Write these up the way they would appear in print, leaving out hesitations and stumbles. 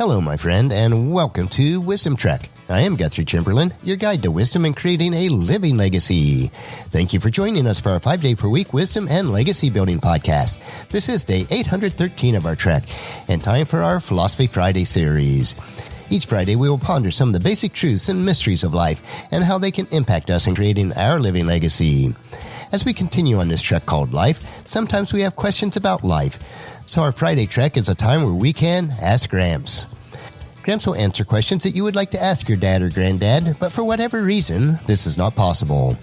Hello, my friend, and welcome to Wisdom Trek. I am Guthrie Chamberlain, your guide to wisdom and creating a living legacy. Thank you for joining us for our 5-day-per-week wisdom and legacy building podcast. This is day 813 of our trek, and time for our Philosophy Friday series. Each Friday, we will ponder some of the basic truths and mysteries of life and how they can impact us in creating our living legacy. As we continue on this trek called life, sometimes we have questions about life. So our Friday trek is a time where we can ask Gramps. Gramps will answer questions that you would like to ask your dad or granddad, but for whatever reason, this is not possible.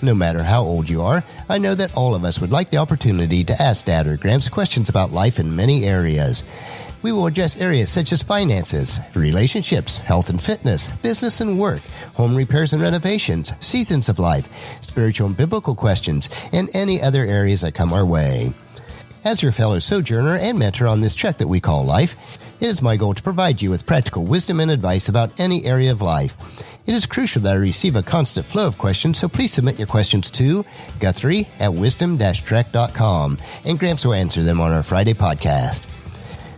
No matter how old you are, I know that all of us would like the opportunity to ask Dad or Gramps questions about life in many areas. We will address areas such as finances, relationships, health and fitness, business and work, home repairs and renovations, seasons of life, spiritual and biblical questions, and any other areas that come our way. As your fellow sojourner and mentor on this trek that we call life, it is my goal to provide you with practical wisdom and advice about any area of life. It is crucial that I receive a constant flow of questions, so please submit your questions to Guthrie@wisdom-trek.com, and Gramps will answer them on our Friday podcast.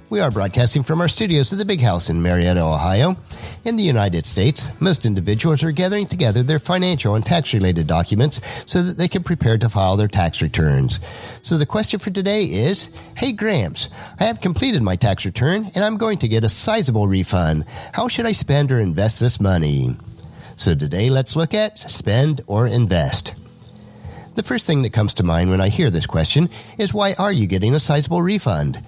We are broadcasting from our studios at the Big House in Marietta, Ohio. In the United States, most individuals are gathering together their financial and tax-related documents so that they can prepare to file their tax returns. So the question for today is, hey Gramps, I have completed my tax return and I'm going to get a sizable refund. How should I spend or invest this money? So today let's look at spend or invest. The first thing that comes to mind when I hear this question is, why are you getting a sizable refund?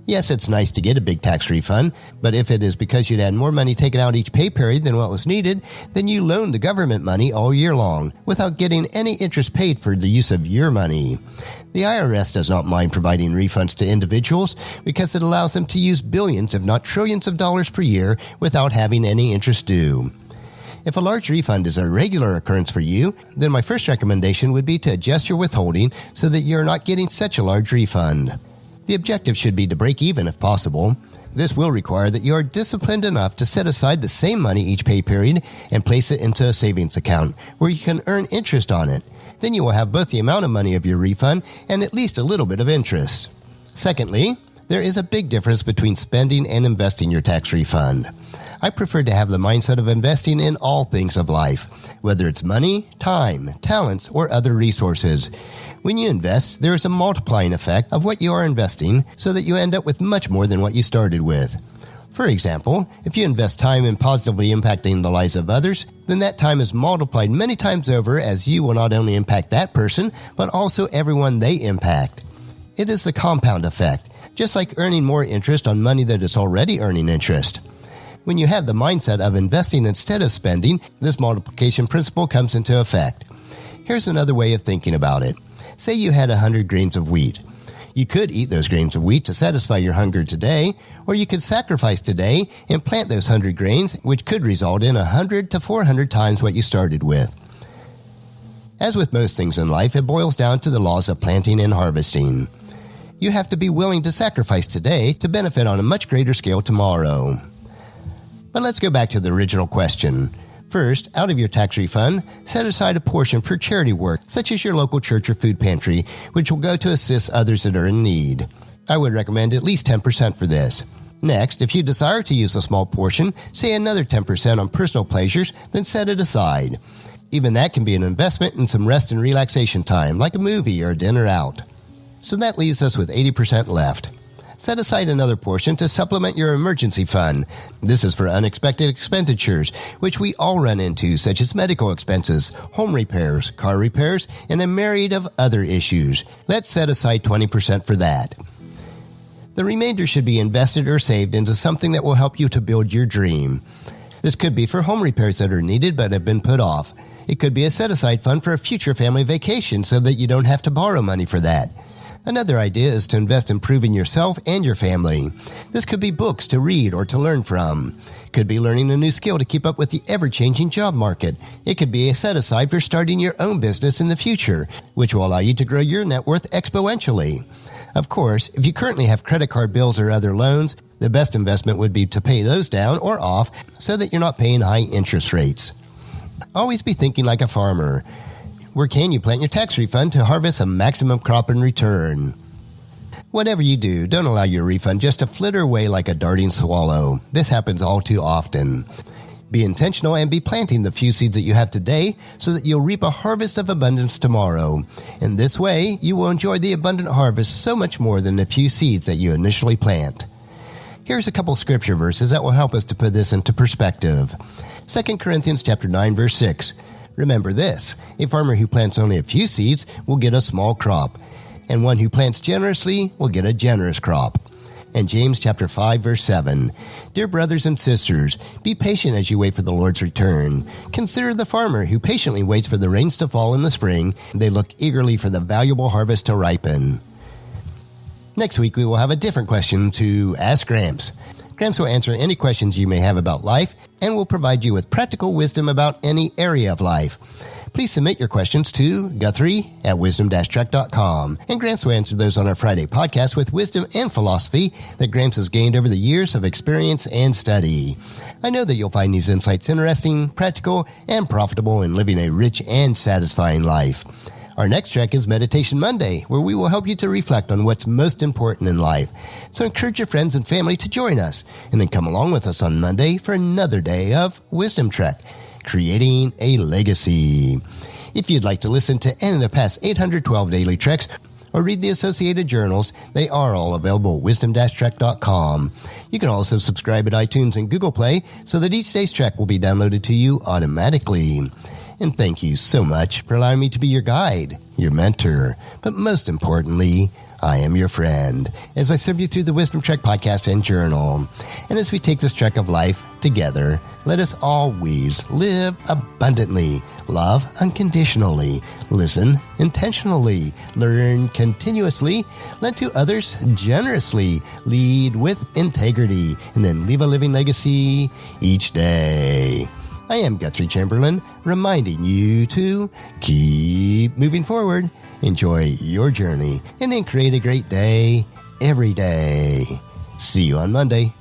Yes, it's nice to get a big tax refund, but if it is because you'd had more money taken out each pay period than what was needed, then you loaned the government money all year long without getting any interest paid for the use of your money. The IRS does not mind providing refunds to individuals because it allows them to use billions, if not trillions of dollars per year without having any interest due. If a large refund is a regular occurrence for you, then my first recommendation would be to adjust your withholding so that you're not getting such a large refund. The objective should be to break even if possible. This will require that you are disciplined enough to set aside the same money each pay period and place it into a savings account where you can earn interest on it. Then you will have both the amount of money of your refund and at least a little bit of interest. Secondly, there is a big difference between spending and investing your tax refund. I prefer to have the mindset of investing in all things of life, whether it's money, time, talents, or other resources. When you invest, there is a multiplying effect of what you are investing so that you end up with much more than what you started with. For example, if you invest time in positively impacting the lives of others, then that time is multiplied many times over, as you will not only impact that person, but also everyone they impact. It is the compound effect, just like earning more interest on money that is already earning interest. When you have the mindset of investing instead of spending, this multiplication principle comes into effect. Here's another way of thinking about it. Say you had 100 grains of wheat. You could eat those grains of wheat to satisfy your hunger today, or you could sacrifice today and plant those 100 grains, which could result in 100 to 400 times what you started with. As with most things in life, it boils down to the laws of planting and harvesting. You have to be willing to sacrifice today to benefit on a much greater scale tomorrow. But let's go back to the original question. First, out of your tax refund, set aside a portion for charity work, such as your local church or food pantry, which will go to assist others that are in need. I would recommend at least 10% for this. Next, if you desire to use a small portion, say another 10% on personal pleasures, then set it aside. Even that can be an investment in some rest and relaxation time, like a movie or a dinner out. So that leaves us with 80% left. Set aside another portion to supplement your emergency fund. This is for unexpected expenditures, which we all run into, such as medical expenses, home repairs, car repairs, and a myriad of other issues. Let's set aside 20% for that. The remainder should be invested or saved into something that will help you to build your dream. This could be for home repairs that are needed but have been put off. It could be a set-aside fund for a future family vacation so that you don't have to borrow money for that. Another idea is to invest in improving yourself and your family. This could be books to read or to learn from. It could be learning a new skill to keep up with the ever-changing job market. It could be a set-aside for starting your own business in the future, which will allow you to grow your net worth exponentially. Of course, if you currently have credit card bills or other loans, the best investment would be to pay those down or off so that you're not paying high interest rates. Always be thinking like a farmer. Where can you plant your tax refund to harvest a maximum crop in return? Whatever you do, don't allow your refund just to flitter away like a darting swallow. This happens all too often. Be intentional and be planting the few seeds that you have today so that you'll reap a harvest of abundance tomorrow. In this way, you will enjoy the abundant harvest so much more than the few seeds that you initially plant. Here's a couple scripture verses that will help us to put this into perspective. 2 Corinthians chapter 9, verse 6. Remember this, a farmer who plants only a few seeds will get a small crop, and one who plants generously will get a generous crop. And James chapter 5, verse 7. Dear brothers and sisters, be patient as you wait for the Lord's return. Consider the farmer who patiently waits for the rains to fall in the spring. They look eagerly for the valuable harvest to ripen. Next week, we will have a different question to ask Gramps. Gramps will answer any questions you may have about life and will provide you with practical wisdom about any area of life. Please submit your questions to Guthrie at wisdom-trek.com, and Gramps will answer those on our Friday podcast with wisdom and philosophy that Gramps has gained over the years of experience and study. I know that you'll find these insights interesting, practical, and profitable in living a rich and satisfying life. Our next trek is Meditation Monday, where we will help you to reflect on what's most important in life. So encourage your friends and family to join us, and then come along with us on Monday for another day of Wisdom Trek, creating a legacy. If you'd like to listen to any of the past 812 daily treks or read the associated journals, they are all available at wisdom-trek.com. You can also subscribe at iTunes and Google Play so that each day's trek will be downloaded to you automatically. And thank you so much for allowing me to be your guide, your mentor, but most importantly, I am your friend as I serve you through the Wisdom Trek podcast and journal. And as we take this trek of life together, let us always live abundantly, love unconditionally, listen intentionally, learn continuously, lend to others generously, lead with integrity, and then leave a living legacy each day. I am Guthrie Chamberlain, reminding you to keep moving forward, enjoy your journey, and then create a great day every day. See you on Monday.